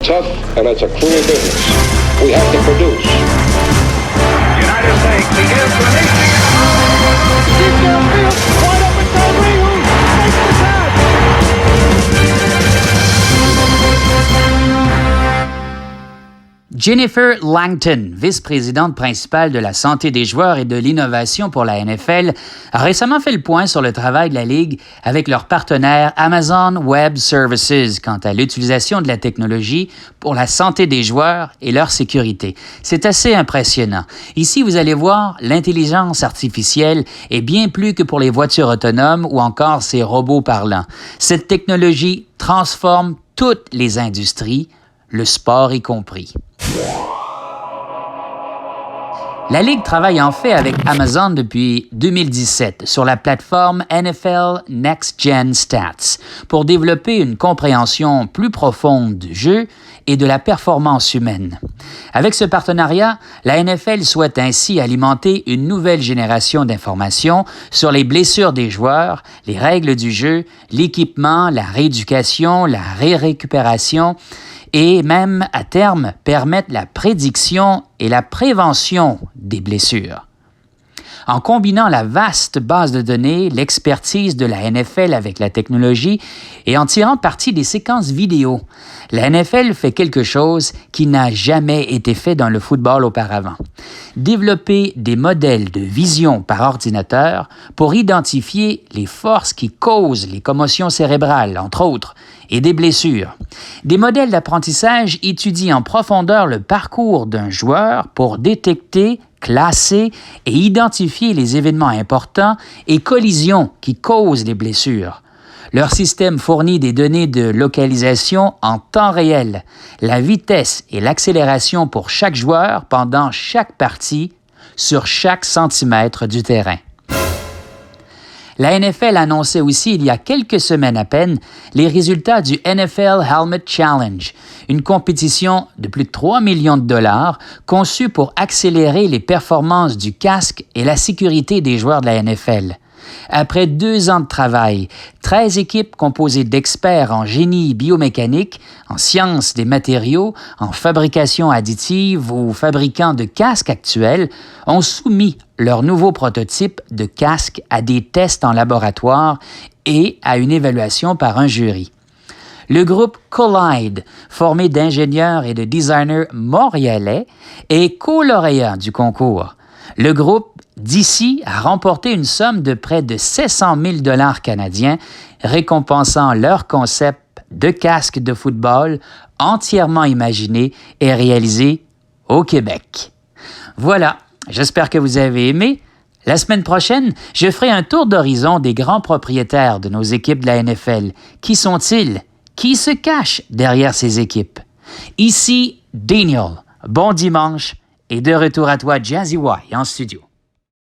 Tough, and it's a cruel business. We have to produce. The United States begins releasing. Deep downfield, wide open Tyree, who makes the catch. Jennifer Langton, vice-présidente principale de la santé des joueurs et de l'innovation pour la NFL, a récemment fait le point sur le travail de la Ligue avec leur partenaire Amazon Web Services quant à l'utilisation de la technologie pour la santé des joueurs et leur sécurité. C'est assez impressionnant. Ici, vous allez voir, l'intelligence artificielle est bien plus que pour les voitures autonomes ou encore ces robots parlants. Cette technologie transforme toutes les industries, le sport y compris. La Ligue travaille en fait avec Amazon depuis 2017 sur la plateforme NFL Next Gen Stats pour développer une compréhension plus profonde du jeu et de la performance humaine. Avec ce partenariat, la NFL souhaite ainsi alimenter une nouvelle génération d'informations sur les blessures des joueurs, les règles du jeu, l'équipement, la rééducation, la récupération et même, à terme, permettre la prédiction et la prévention des blessures. En combinant la vaste base de données, l'expertise de la NFL avec la technologie et en tirant parti des séquences vidéo, la NFL fait quelque chose qui n'a jamais été fait dans le football auparavant. Développer des modèles de vision par ordinateur pour identifier les forces qui causent les commotions cérébrales, entre autres, et des blessures. Des modèles d'apprentissage étudient en profondeur le parcours d'un joueur pour détecter, classer et identifier les événements importants et collisions qui causent les blessures. Leur système fournit des données de localisation en temps réel, la vitesse et l'accélération pour chaque joueur pendant chaque partie sur chaque centimètre du terrain. La NFL annonçait aussi il y a quelques semaines à peine les résultats du NFL Helmet Challenge, une compétition de plus de 3 millions de dollars conçue pour accélérer les performances du casque et la sécurité des joueurs de la NFL. Après 2 ans de travail, 13 équipes composées d'experts en génie biomécanique, en sciences des matériaux, en fabrication additive ou fabricants de casques actuels ont soumis leur nouveau prototype de casque à des tests en laboratoire et à une évaluation par un jury. Le groupe Collide, formé d'ingénieurs et de designers montréalais, est co-lauréat du concours. Le groupe d'ici a remporté une somme de près de 700 000 $ canadiens, récompensant leur concept de casque de football entièrement imaginé et réalisé au Québec. Voilà, j'espère que vous avez aimé. La semaine prochaine, je ferai un tour d'horizon des grands propriétaires de nos équipes de la NFL. Qui sont-ils? Qui se cache derrière ces équipes? Ici, Daniel. Bon dimanche et de retour à toi, Jazzy Y, en studio.